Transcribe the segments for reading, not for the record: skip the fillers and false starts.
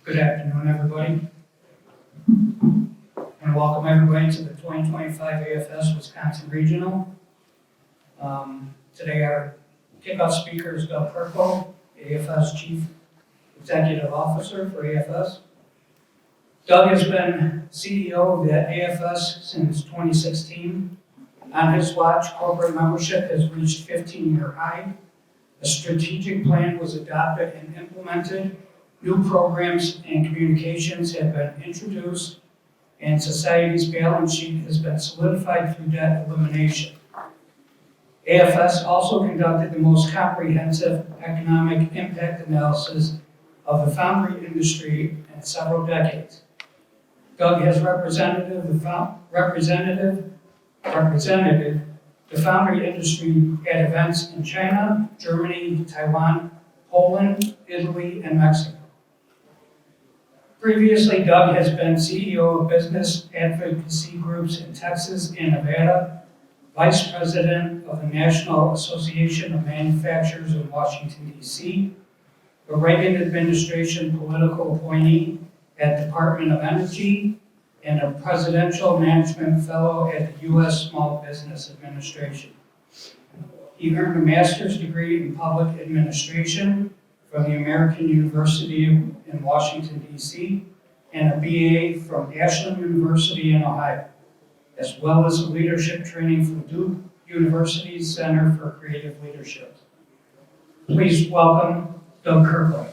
Good afternoon, everybody. And welcome everybody to the 2025 AFS Wisconsin Regional. Today our kickoff speaker is Doug Kurkul, AFS Chief Executive Officer for AFS. Doug has been CEO of the AFS since 2016. On his watch, corporate membership has reached 15-year high. A strategic plan was adopted and implemented. New programs and communications have been introduced, and society's balance sheet has been solidified through debt elimination. AFS also conducted the most comprehensive economic impact analysis of the foundry industry in several decades. Doug has represented the foundry industry at events in China, Germany, Taiwan, Poland, Italy, and Mexico. Previously, Doug has been CEO of business advocacy groups in Texas and Nevada, Vice President of the National Association of Manufacturers in Washington, D.C., a Reagan administration political appointee at Department of Energy, and a Presidential Management Fellow at the U.S. Small Business Administration. He earned a master's degree in public administration from the American University in Washington, D.C., and a BA from Ashland University in Ohio, as well as leadership training from Duke University's Center for Creative Leadership. Please welcome Doug Kurkul.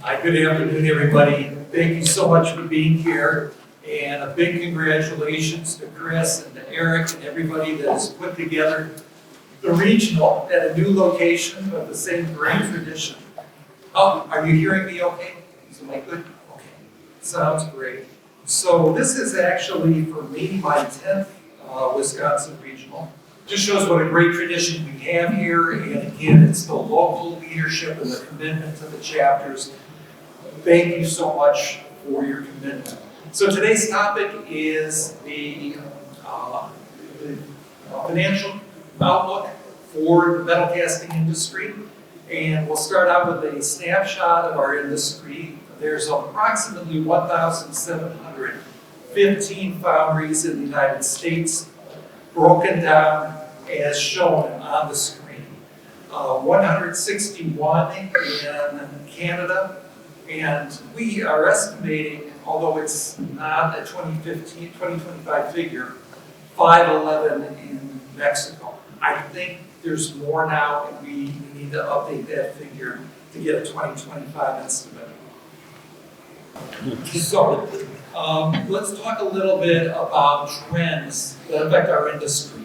Hi, good afternoon, everybody. Thank you so much for being here. And a big congratulations to Chris and to Eric and everybody that has put together the regional at a new location of the same great tradition. Oh, are you hearing me okay? Is it good? Okay, sounds great. So this is actually, for me, my 10th Wisconsin regional. Just shows what a great tradition we have here. And again, it's the local leadership and the commitment to the chapters. Thank you so much for your commitment. So today's topic is the financial outlook for the metalcasting industry. And we'll start out with a snapshot of our industry. There's approximately 1,715 foundries in the United States, broken down as shown on the screen. 161 in Canada, and we are estimating, although it's not a 2025 figure, 511 in Mexico. I think there's more now, and we need to update that figure to get a 2025 estimate. So, let's talk a little bit about trends that affect our industry.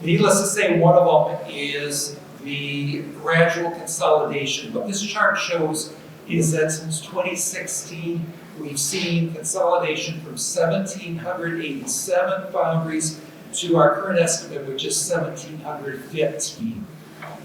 Needless to say, one of them is the gradual consolidation. What this chart shows is that since 2016, we've seen consolidation from 1,787 foundries to our current estimate, which is 1,715.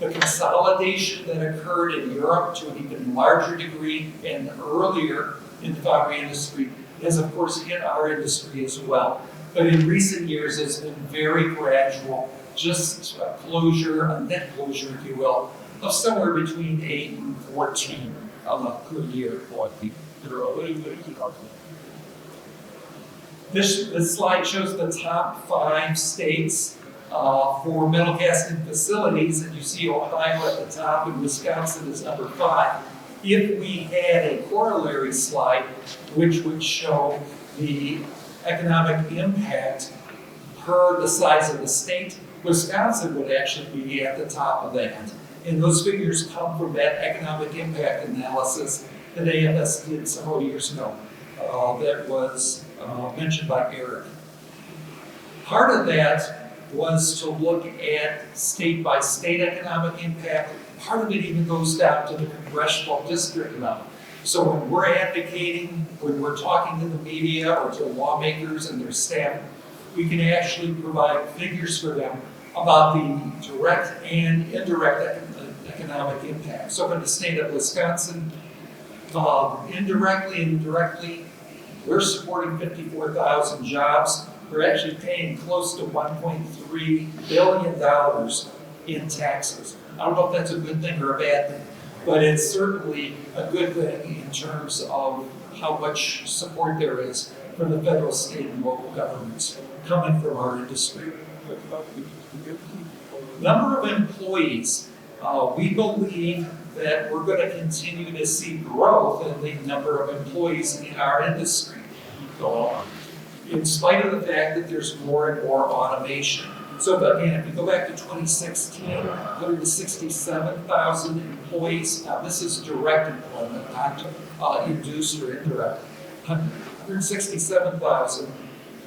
The consolidation that occurred in Europe to an even larger degree and earlier in the foundry industry has, of course, hit our industry as well. But in recent years, it's been very gradual, just a closure, a net closure, if you will, of somewhere between 8 and 14 per year. This slide shows the top 5 states for metalcasting facilities, and you see Ohio at the top and Wisconsin is number 5. If we had a corollary slide, which would show the economic impact per the size of the state, Wisconsin would actually be at the top of that. And those figures come from that economic impact analysis that AFS did several years ago. That was mentioned by Eric. Part of that was to look at state-by-state economic impact. Part of it even goes down to the congressional district level. So when we're advocating, when we're talking to the media or to lawmakers and their staff, we can actually provide figures for them about the direct and indirect economic impact. So for the state of Wisconsin, indirectly and directly, we're supporting 54,000 jobs. We're actually paying close to $1.3 billion in taxes. I don't know if that's a good thing or a bad thing, but it's certainly a good thing in terms of how much support there is from the federal, state, and local governments coming from our industry. Number of employees, we believe that we're going to continue to see growth in the number of employees in our industry go on, in spite of the fact that there's more and more automation. So again, if you go back to 2016, 167,000 employees. Now this is direct employment, not induced or indirect. 167,000.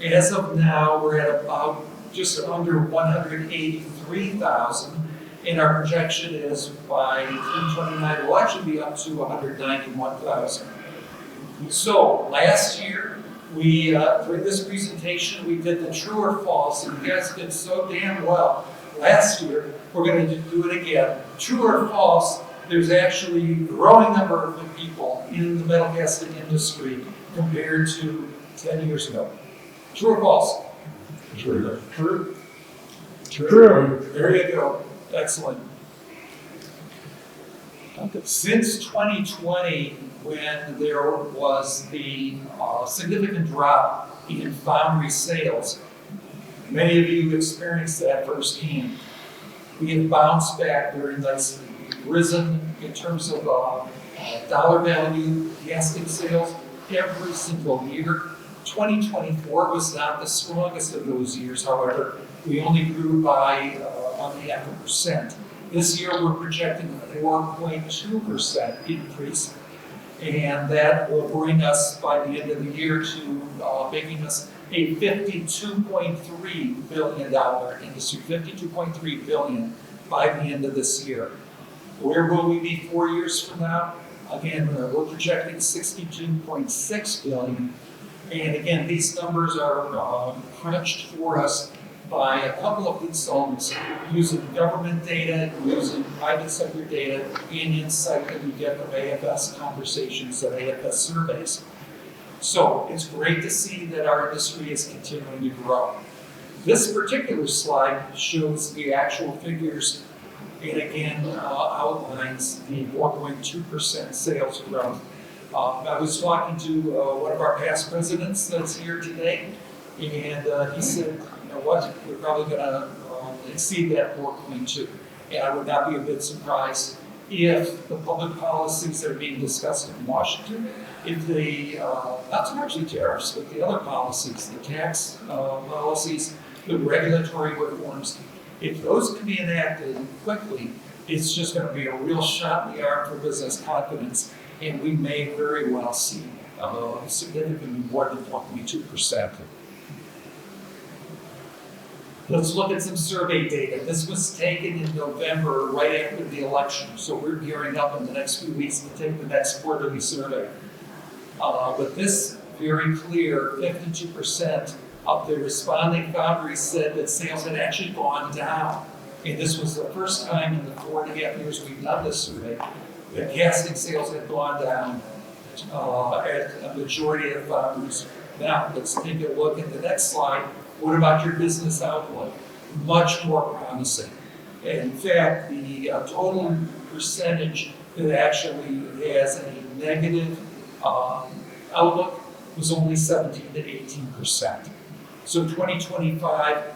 As of now, we're at about just under 183,000. And our projection is by 2029, we'll actually be up to 191,000. So last year, during this presentation, we did the true or false, and you guys did so damn well. Last year, we're going to do it again. True or false, there's actually a growing number of people in the metal casting industry compared to 10 years ago. True or false? True. True. True. There you go. Excellent. Since 2020, when there was the significant drop in Foundry sales, many of you experienced that firsthand. We have bounced back very nicely. We've risen in terms of dollar value casting sales every single year. 2024 was not the strongest of those years, however. We only grew by 0.5%. This year we're projecting a 4.2% increase, and that will bring us by the end of the year to making us a $52.3 billion industry, $52.3 billion by the end of this year. Where will we be 4 years from now? Again, we're projecting $62.6 billion. And again, these numbers are crunched for us by a couple of consultants using government data, using private sector data, and insight that we get from AFS conversations and AFS surveys. So it's great to see that our industry is continuing to grow. This particular slide shows the actual figures and again outlines the 4.2% sales growth. I was talking to one of our past presidents that's here today, and he said, you know what, we're probably going to exceed that 4.2. And I would not be a bit surprised if the public policies that are being discussed in Washington, if the, not so much the tariffs, but the other policies, the tax policies, the regulatory reforms, if those can be enacted quickly, it's just going to be a real shot in the arm for business confidence, and we may very well see significantly more than 1.2%. Let's look at some survey data. This was taken in November, right after the election, so we're gearing up in the next few weeks to take the next quarterly survey. But this very clear, 52% of the responding foundries said that sales had actually gone down. And this was the first time in the 4.5 years we've done this survey that casting sales had gone down at a majority of foundries. Now, let's take a look at the next slide. What about your business outlook? Much more promising. In fact, the total percentage that actually has a negative outlook was only 17 to 18%. So 2025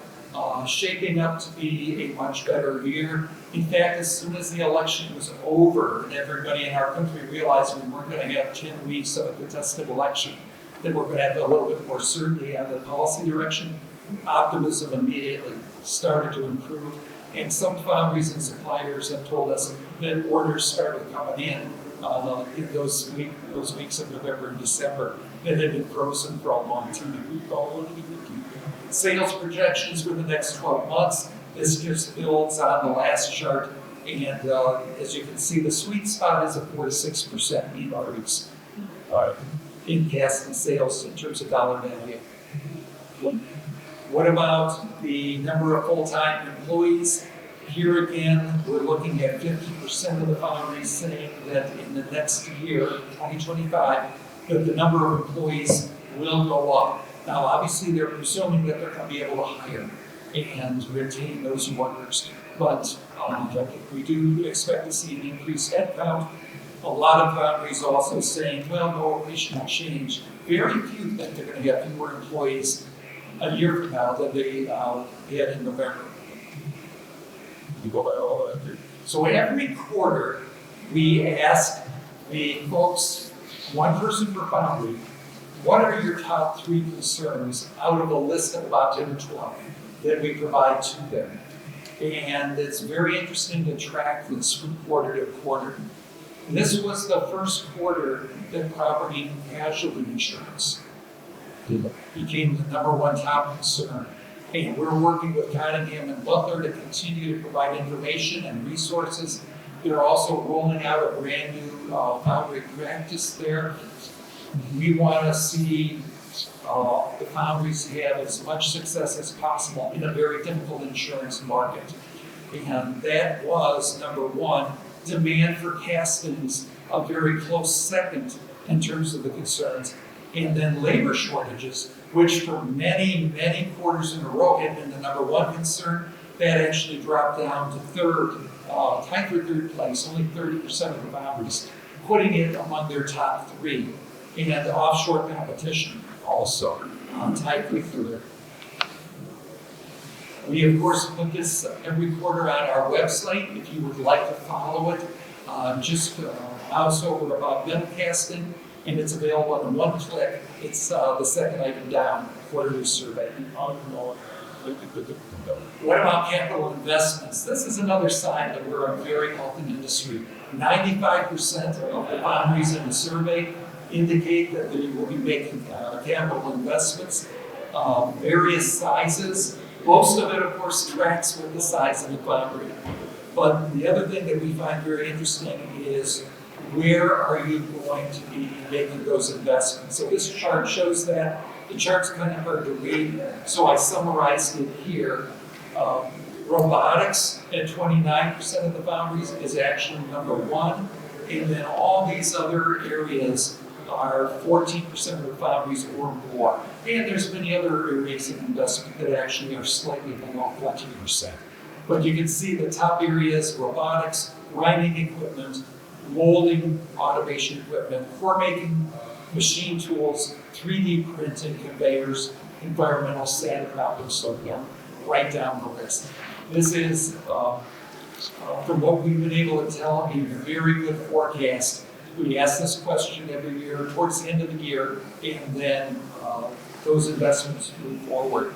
shaping up to be a much better year. In fact, as soon as the election was over and everybody in our country realized we weren't going to have 10 weeks of a contested election, that we're going to have a little bit more certainty on the policy direction, optimism immediately started to improve. And some foundries and suppliers have told us that orders started coming in those weeks of November and December that had been frozen for a long time. Sales projections for the next 12 months. This just builds on the last chart. And as you can see, the sweet spot is a 4 to 6% increase in casting sales in terms of dollar value. What about the number of full-time employees? Here again, we're looking at 50% of the foundries saying that in the next year, 2025, that the number of employees will go up. Now, obviously, they're presuming that they're going to be able to hire. and retain those workers. But we do expect to see an increased headcount. A lot of foundries also saying, well, no appreciable change. Very few think they're going to have fewer employees a year from now than they had in November. You go by all that, dude. So every quarter, we ask the folks, one person per foundry, what are your top 3 concerns out of a list of about 10 or 12 that we provide to them? And it's very interesting to track this from quarter to quarter. And this was the first quarter that property and casualty insurance became the #1 top concern. And we're working with Cottingham and Butler to continue to provide information and resources. They're also rolling out a brand new foundry practice there. We want to see the foundries have as much success as possible in a very difficult insurance market. And that was #1. Demand for castings, a very close second in terms of the concerns. And then labor shortages, which for many, many quarters in a row had been the #1 concern. That actually dropped down to tied for third place, only 30% of the foundries, putting it among their top 3. And offshore competition also tied for third. We, of course, put this every quarter on our website. If you would like to follow it, just mouse over about Metalcasting, and it's available in one click. It's the second item down, quarterly survey. What about capital investments? This is another sign that we're a very healthy industry. 95% of the foundries in the survey indicate that they will be making capital investments, various sizes. Most of it, of course, tracks with the size of the foundry. But the other thing that we find very interesting is where are you going to be making those investments? So this chart shows that. The chart's kind of hard to read, so I summarized it here. Robotics at 29% of the foundries is actually #1, and then all these other areas are 14% of the foundries or more. And there's many other areas of investment that actually are slightly below 14%. But you can see the top areas: robotics, grinding equipment, molding automation equipment, core making machine tools, 3D printing, conveyors, environmental sandcraft, and so forth, right down the list. This is, from what we've been able to tell, a very good forecast. We ask this question every year towards the end of the year, and then those investments move forward.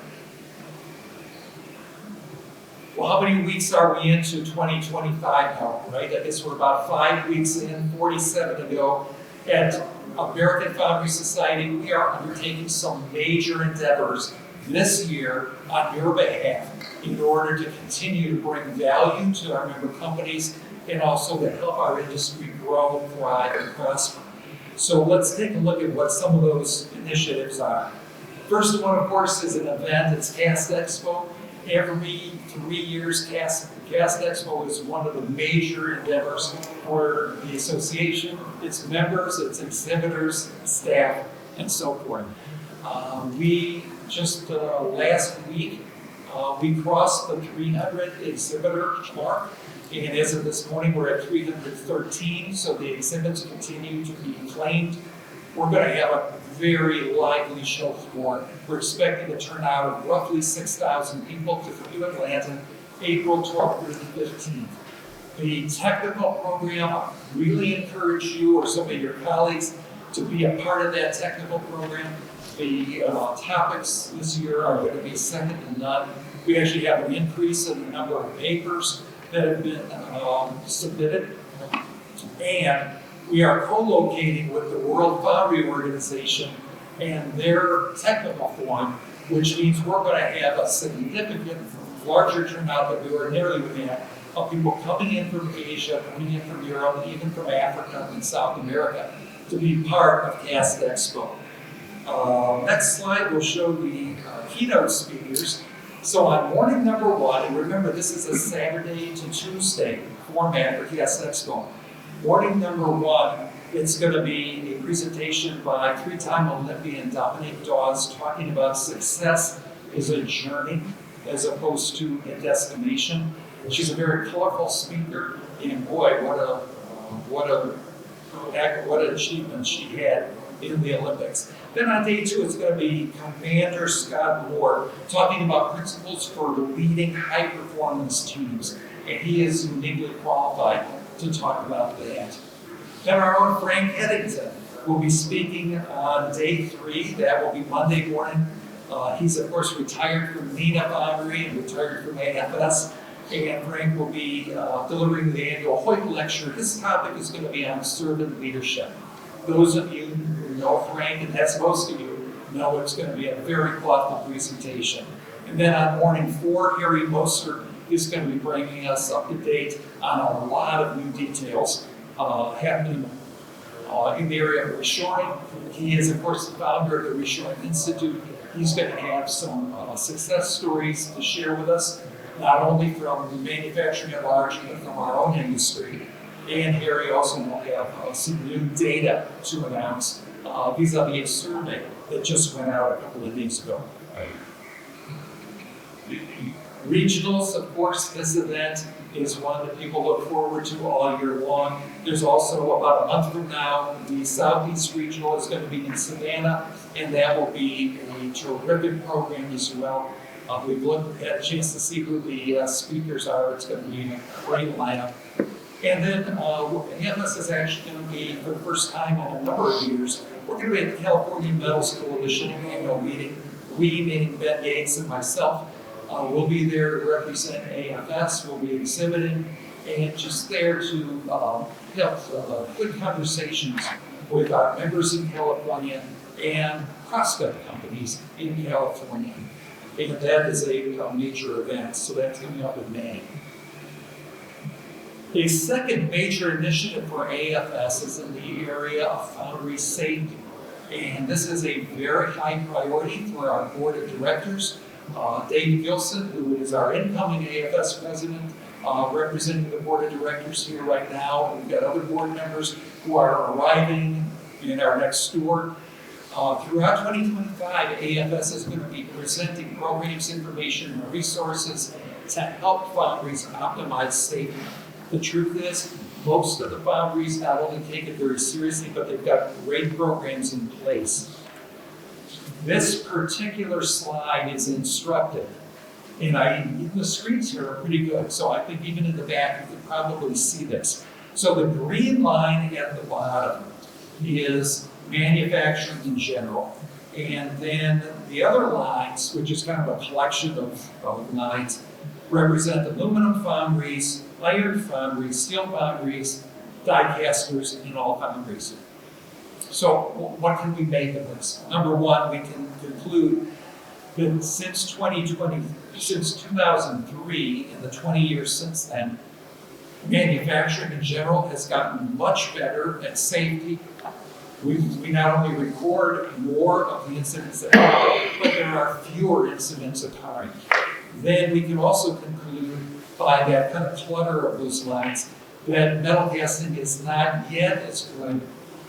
Well, how many weeks are we into 2025 now, right? I guess we're about 5 weeks in, 47 to go. At American Foundry Society, we are undertaking some major endeavors this year on your behalf in order to continue to bring value to our member companies and also to help our industry grow, thrive, and prosper. So let's take a look at what some of those initiatives are. First one, of course, is an event. It's Cast Expo. Every 3 years, Cast Expo is one of the major endeavors for the association, its members, its exhibitors, staff, and so forth. We just last week, we crossed the 300 exhibitor mark, and as of this morning, we're at 313, so the exhibits continue to be claimed. We're going to have a very lively show floor. We're expecting to turn out roughly 6,000 people to Atlanta, April 12th through the 15th. The technical program, I really encourage you or some of your colleagues to be a part of that technical program. The topics this year are going to be second to none. We actually have an increase in the number of papers that have been submitted. And we are co-locating with the World Foundry Organization and their technical forum, which means we're going to have a significant larger turnout than we ordinarily would have of people coming in from Asia, coming in from Europe, and even from Africa and South America to be part of Cast Expo. Next slide will show the keynote speakers. So on morning number 1, and remember this is a Saturday to Tuesday format for Cast Expo. Morning number 1, it's going to be a presentation by 3-time Olympian Dominique Dawes talking about success is a journey. as opposed to a destination. She's a very colorful speaker, and boy, what an achievement she had in the Olympics. Then on day 2, it's going to be Commander Scott Moore talking about principles for leading high-performance teams, and he is uniquely qualified to talk about that. Then our own Frank Eddington will be speaking on day 3. That will be Monday morning. He's, of course, retired from MENA Foundry and retired from AFS. And Frank will be delivering the annual Hoyt Lecture. His topic is going to be on servant leadership. Those of you who know Frank, and that's most of you, know it's going to be a very thoughtful presentation. And then on morning 4, Harry Moser is going to be bringing us up to date on a lot of new details happening in the area of reshoring. He is, of course, the founder of the Reshoring Institute. He's going to have some success stories to share with us, not only from the manufacturing at large, but from our own industry. And Harry also will have some new data to announce vis-a-vis a survey that just went out a couple of days ago. Regionals, of course, this event is one that people look forward to all year long. There's also, about a month from now, the Southeast Regional is going to be in Savannah, and that will be a terrific program as well. We've had a chance to see who the speakers are. It's going to be a great lineup. And then AFS is actually going to be, for the first time in a number of years, we're going to be at the California Metals Coalition annual meeting. We, meaning Ben Gates and myself, will be there to represent AFS. We'll be exhibiting and just there to have good conversations with our members in California and prospect companies in California. And that is a major event, so that's coming up in May. A second major initiative for AFS is in the area of foundry safety. And this is a very high priority for our board of directors. Dave Gilson, who is our incoming AFS president, representing the board of directors here right now. We've got other board members who are arriving in our next door. Throughout 2025, AFS is going to be presenting programs, information, and resources to help foundries optimize safety. The truth is, most of the foundries not only take it very seriously, but they've got great programs in place. This particular slide is instructive, and the screens here are pretty good, so I think even in the back you can probably see this. So the green line at the bottom is manufacturing in general, and then the other lines, which is kind of a collection of lines, represent aluminum foundries, iron foundries, steel foundries, die casters, and all foundries. So what can we make of this? Number one, we can conclude that since 2003, in the 20 years since then, manufacturing in general has gotten much better at safety. We not only record more of the incidents that happen, but there are fewer incidents occurring. Then we can also conclude by that kind of clutter of those lines that metal casting is not yet as good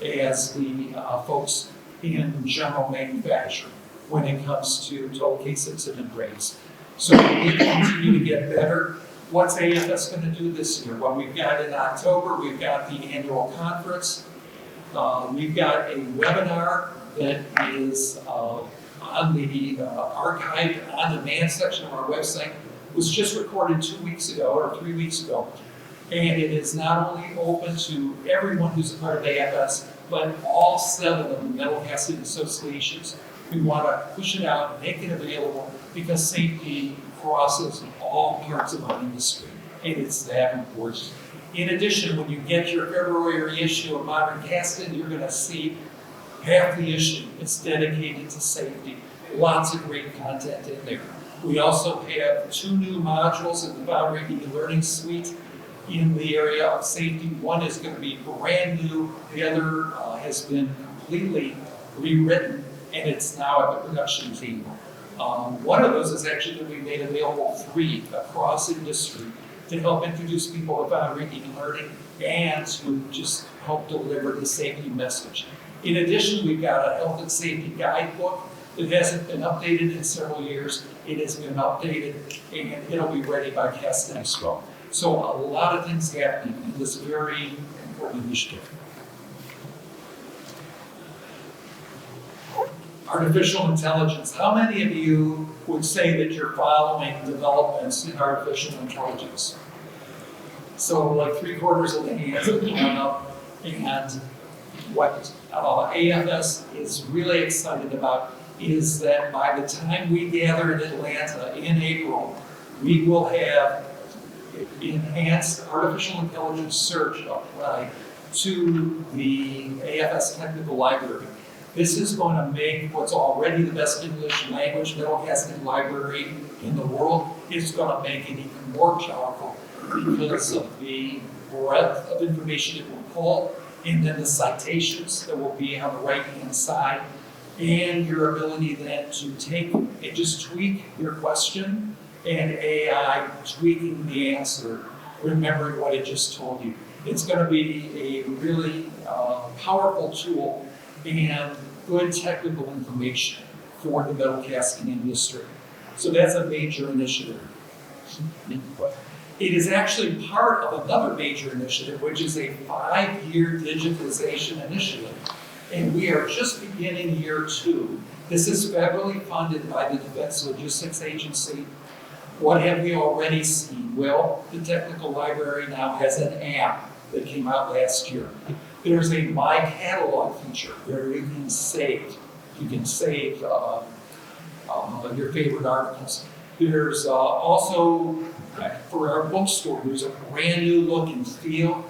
as the folks in general manufacturing when it comes to total case incident rates. So we need to continue to get better. What's AFS going to do this year? Well, we've got in October, we've got the annual conference. We've got a webinar that is on the archive on-demand section of our website. It was just recorded 2 weeks ago or 3 weeks ago. And it is not only open to everyone who's a part of AFS, but all 7 of the metal casting associations. We want to push it out, make it available, because safety crosses all parts of our industry, and it's that important. In addition, when you get your February issue of Modern Casting, you're going to see half the issue is dedicated to safety. Lots of great content in there. We also have 2 new modules in the Foundry e-learning suite in the area of safety. One is going to be brand new. The other has been completely rewritten, and it's now at the production team. One of those is actually going to be made available free across industry to help introduce people to Foundry e-learning and to just help deliver the safety message. In addition, we've got a health and safety guidebook It hasn't been updated in several years. It has been updated and it'll be ready by CAST next fall. So a lot of things happening in this very important initiative. Artificial intelligence. How many of you would say that you're following developments in artificial intelligence? So like 3/4 of the hands have gone up, and what AFS is really excited about is that by the time we gather in Atlanta in April, we will have enhanced artificial intelligence search applied to the AFS Technical Library. This is going to make what's already the best English language Metalcasting library in the world, it's going to make it even more powerful because of the breadth of information it will pull, and then the citations that will be on the right-hand side, and your ability then to take and just tweak your question, and AI tweaking the answer, remembering what it just told you. It's going to be a really powerful tool and good technical information for the metalcasting industry. So that's a major initiative. It is actually part of another major initiative, which is a 5-year digitization initiative. And we are just beginning year 2. This is federally funded by the Defense Logistics Agency. What have we already seen? Well, the technical library now has an app that came out last year. There's a My Catalog feature where you can save. You can save your favorite articles. There's also, for our bookstore, there's a brand new look and feel.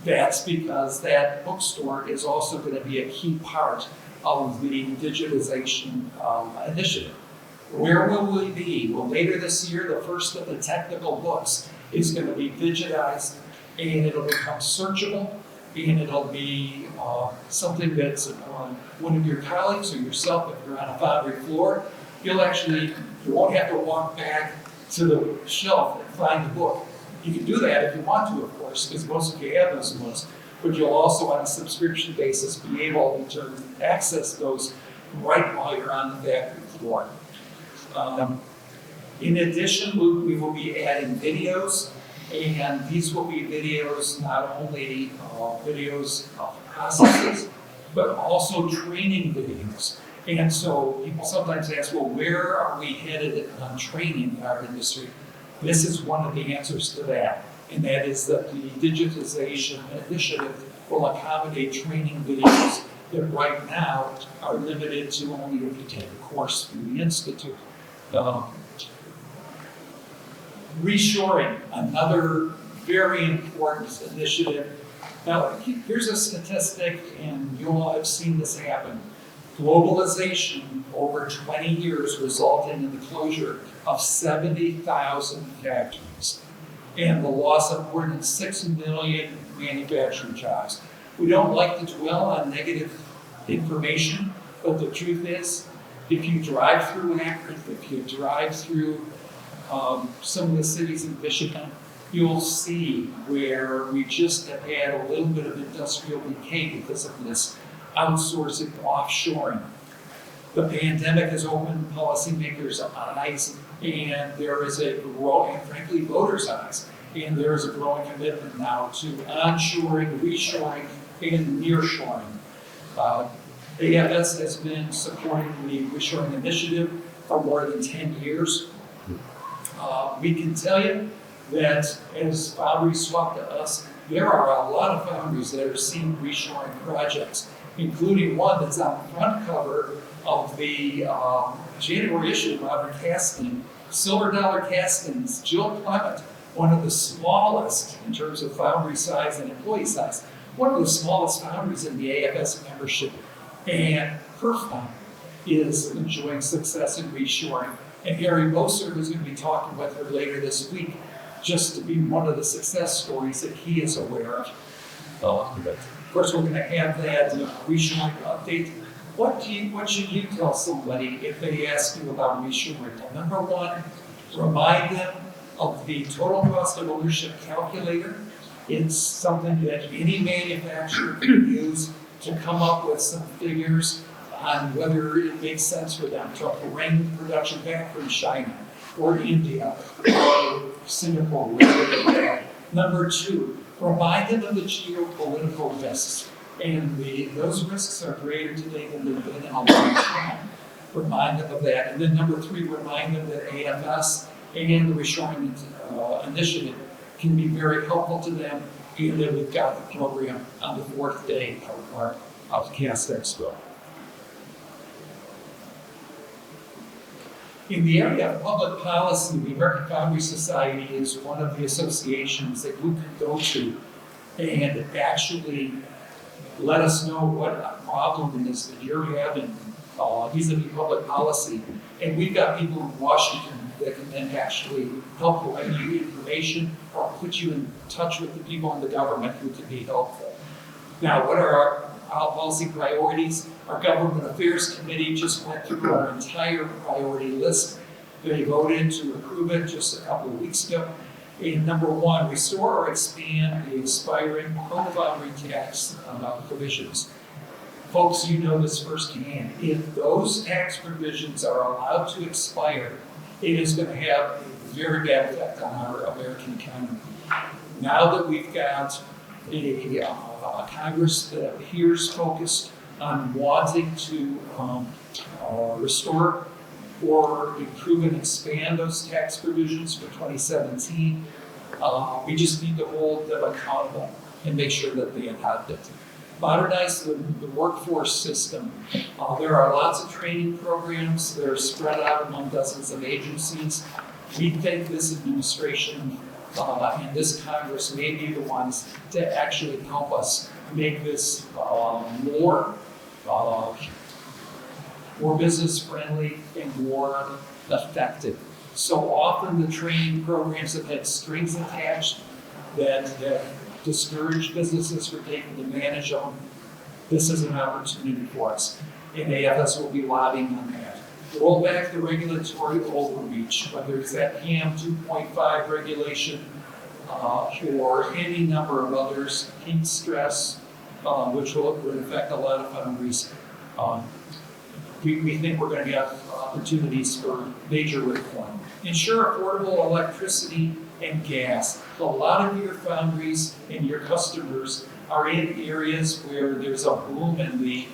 That's because that bookstore is also going to be a key part of the digitization initiative. Where will we be? Well, later this year, the first of the technical books is going to be digitized, and it'll become searchable, and it'll be something that's on one of your colleagues or yourself, if you're on a Foundry floor, you won't have to walk back to the shelf and find the book. You can do that if you want to, of course, because most of you have those books, but you'll also, on a subscription basis, be able to access those right while you're on the factory floor. In addition, we will be adding videos, and these will be videos, not only videos of processes, but also training videos. And so people sometimes ask, well, where are we headed on training in our industry? This is one of the answers to that, and that is that the digitization initiative will accommodate training videos that right now are limited to only if you take a course through the Institute. Reshoring, another very important initiative. Now, here's a statistic, and you all have seen this happen. Globalization over 20 years resulted in the closure of 70,000 factories and the loss of more than 6 million manufacturing jobs. We don't like to dwell on negative information, but the truth is, if you drive through Akron, if you drive through some of the cities in Michigan, you'll see where we just have had a little bit of industrial decay because of this outsourcing, offshoring. The pandemic has opened policymakers' eyes, and there is a growing, frankly, voters' eyes, and there is a growing commitment now to onshoring, reshoring, and nearshoring. AFS has been supporting the reshoring initiative for more than 10 years. We can tell you that as foundries swap to us, there are a lot of foundries that are seeing reshoring projects, including one that's on the front cover of the January issue of Metalcasting, Silver Dollar Castings, Jill Clement, one of the smallest in terms of foundry size and employee size, one of the smallest foundries in the AFS membership, and her foundry is enjoying success in reshoring. And Harry Moser is going to be talking with her later this week, just to be one of the success stories that he is aware of. Of course, we're going to have that reshoring update. What should you tell somebody if they ask you about reshoring? Well, number one, remind them of the total cost of ownership calculator. It's something that any manufacturer can use to come up with some figures on whether it makes sense for them to bring production back from China or India or Singapore, wherever they are. Number two, remind them of the geopolitical risks. And those risks are greater today than they've been in a long time. Remind them of that. And then number three, remind them that AFS and the reshoring initiative can be very helpful to them, and that we've got the program on the fourth day of our Cast Expo. In the area of public policy, the American Foundry Society is one of the associations that you can go to and actually let us know what a problem it is that you're having vis-a-vis public policy. And we've got people in Washington that can then actually help provide you information or put you in touch with the people in the government who can be helpful. Now, what are our policy priorities? Our Government Affairs Committee just went through our entire priority list. They voted to approve it just a couple of weeks ago. And number one, restore or expand the expiring pro-foundry tax provisions. Folks, you know this firsthand. If those tax provisions are allowed to expire, it is going to have a very bad effect on our American economy. Now that we've got a Congress that here's focused on wanting to restore or improve and expand those tax provisions for 2017, we just need to hold them accountable and make sure that they adopt it. Modernize the workforce system. There are lots of training programs that are spread out among dozens of agencies. We think this administration and this Congress may be the ones to actually help us make this more business friendly and more effective. So often the training programs have had strings attached that discourage businesses from taking advantage of them. This is an opportunity for us, and AFS will be lobbying on that. Roll back the regulatory overreach, whether it's that HAM 2.5 regulation or any number of others, heat stress, which would affect a lot of foundries. We think we're going to have opportunities for major reform. Ensure affordable electricity and gas. A lot of your foundries and your customers are in areas where there's a boom in the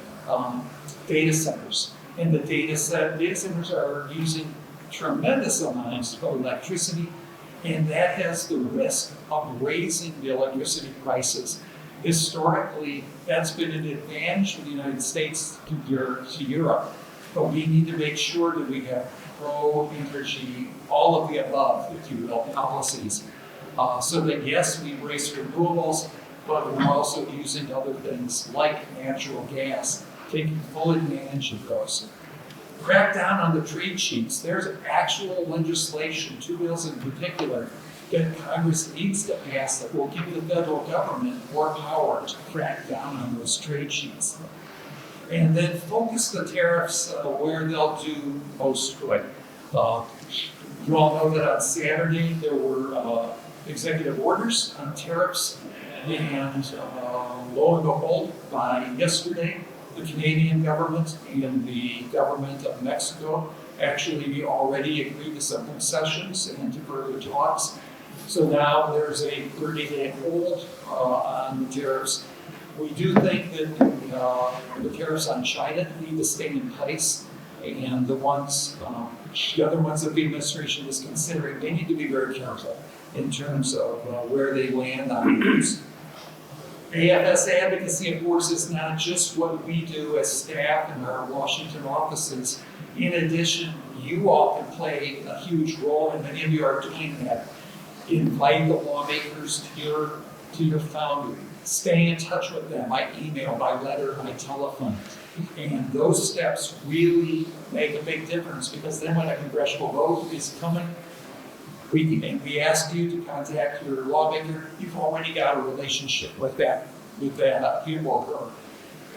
data centers. And the data centers are using tremendous amounts of electricity, and that has the risk of raising the electricity prices. Historically, that's been an advantage for the United States to Europe, but we need to make sure that we have pro-energy, all of the above, if you will, policies, so that yes, we embrace renewables, but we're also using other things like natural gas, taking full advantage of those. Crack down on the trade cheats. There's actual legislation, 2 bills in particular, that Congress needs to pass that will give the federal government more power to crack down on those trade cheats. And then focus the tariffs where they'll do most good. You all know that on Saturday there were executive orders on tariffs, and lo and behold, by yesterday, the Canadian government and the government of Mexico actually already agreed to some concessions and to further talks. So now there's a 30-day hold on the tariffs. We do think that the tariffs on China need to stay in place, and the other ones that the administration is considering, they need to be very careful in terms of where they land on these. AFS advocacy, of course, is not just what we do as staff in our Washington offices. In addition, you all can play a huge role, and many of you are doing that. Invite the lawmakers to your foundry. Stay in touch with them by email, by letter, by telephone. And those steps really make a big difference, because then when a congressional vote is coming, we ask you to contact your lawmaker, you've already got a relationship with that him or her.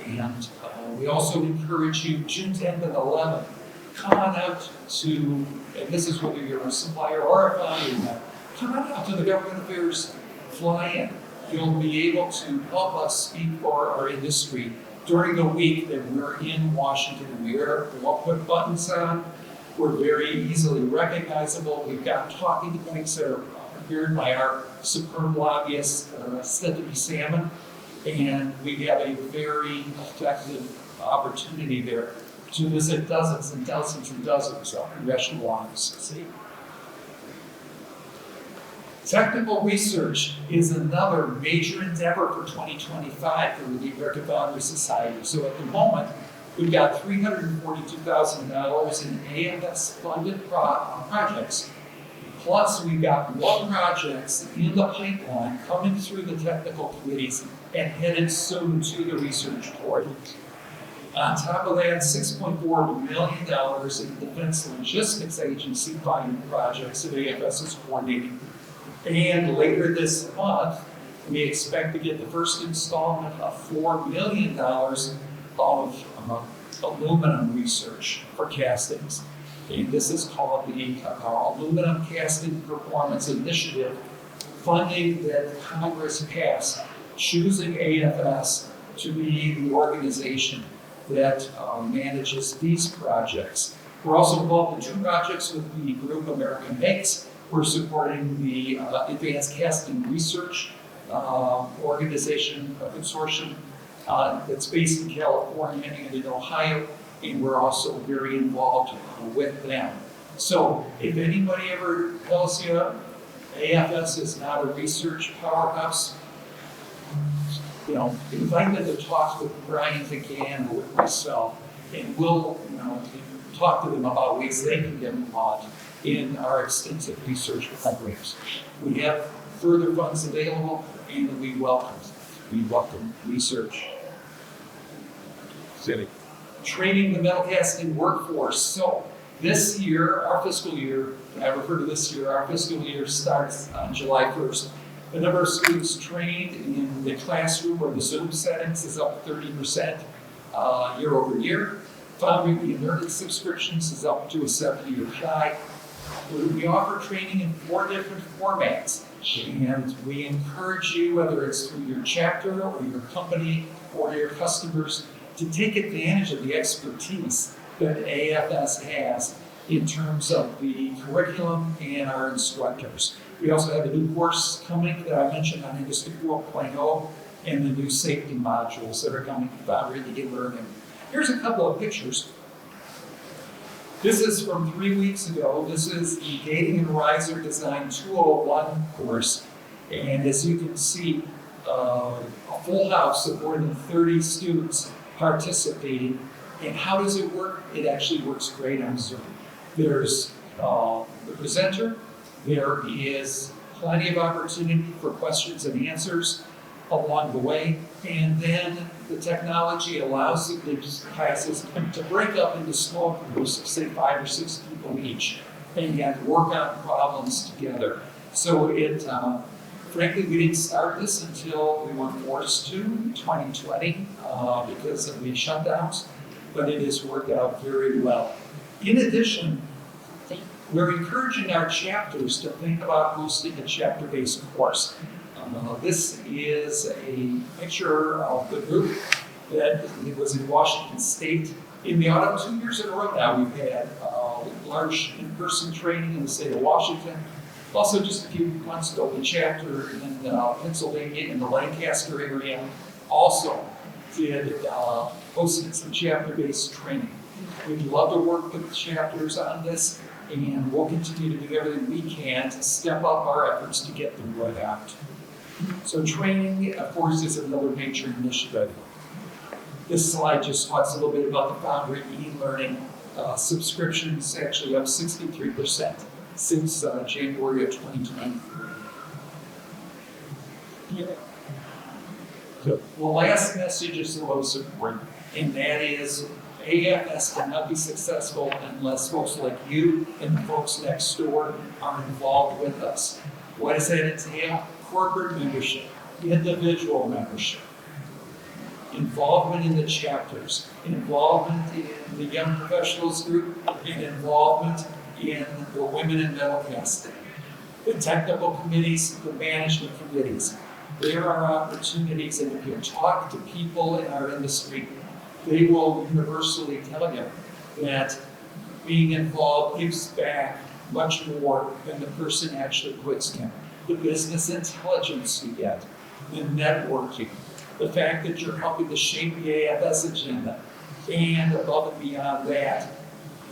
And we also encourage you, June 10th and 11th, come on out to, and this is whether you're a supplier or a foundry, come on out to the Government Affairs fly-in. You'll be able to help us speak for our industry during the week that we're in Washington. We'll put buttons on. We're very easily recognizable. We've got talking points that are prepared by our superb lobbyist, Stephanie Salmon, and we have a very effective opportunity there to visit dozens and dozens and dozens of congressional offices. Technical research is another major endeavor for 2025 for the American Foundry Society. So at the moment, we've got $342,000 in AFS-funded projects. Plus, we've got more projects in the pipeline coming through the technical committees and headed soon to the research board. On top of that, $6.4 million in Defense Logistics Agency funded projects that AFS is coordinating. And later this month, we expect to get the first installment of $4 million of aluminum research for castings. And this is called the Aluminum Casting Performance Initiative, funding that Congress passed, choosing AFS to be the organization that manages these projects. We're also involved in 2 projects with the group American Makes. We're supporting the Advanced Casting Research Organization, consortium that's based in California and in Ohio, and we're also very involved with them. So if anybody ever tells you AFS is not a research powerhouse, invite them to talk with Brian McGann or with myself, and we'll talk to them about ways they can get involved in our extensive research programs. We have further funds available, and we welcome research. Cindy. Training the metalcasting workforce. So this year, our fiscal year, I refer to this year, our fiscal year starts on July 1st. The number of students trained in the classroom or the Zoom settings is up 30% year over year. Foundry e-learning subscriptions is up to a 7-year high. We offer training in 4 different formats, and we encourage you, whether it's through your chapter or your company or your customers, to take advantage of the expertise that AFS has in terms of the curriculum and our instructors. We also have a new course coming that I mentioned on Industry 4.0 and the new safety modules that are coming from Foundry e-learning. Here's a couple of pictures. This is from 3 weeks ago. This is the Gating and Riser Design 201 course. And as you can see, a full house of more than 30 students participating. And how does it work? It actually works great on Zoom. There's the presenter. There is plenty of opportunity for questions and answers along the way. And then the technology allows the classes to break up into small groups of, say, 5 or 6 people each, and work on problems together. So frankly, we didn't start this until we were forced to in 2020 because of the shutdowns, but it has worked out very well. In addition, we're encouraging our chapters to think about hosting a chapter-based course. This is a picture of the group that was in Washington State. In the autumn, 2 years in a row now, we've had large in-person training in the state of Washington. Also, just a few months ago, the chapter in Pennsylvania in the Lancaster area also hosted some chapter-based training. We'd love to work with chapters on this, and we'll continue to do everything we can to step up our efforts to get the word out. So training, of course, is another major initiative. This slide just talks a little bit about the Foundry e-learning subscriptions, actually up 63% since January of 2023. The last message is the most important, and that is AFS cannot be successful unless folks like you and the folks next door are involved with us. What does that entail? Corporate membership, individual membership, involvement in the chapters, involvement in the young professionals group, and involvement in the women in metalcasting, the technical committees, the management committees. There are opportunities, and if you talk to people in our industry, they will universally tell you that being involved gives back much more than the person actually puts in. The business intelligence you get, the networking, the fact that you're helping to shape the AFS agenda, and above and beyond that,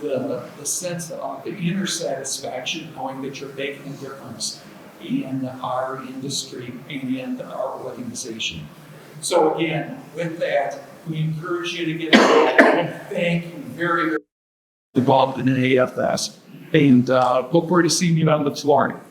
the sense of the inner satisfaction knowing that you're making a difference in our industry and in our organization. So again, with that, we encourage you to get involved. Thank you very, very much involved in an AFS. And look forward to seeing you on the floor.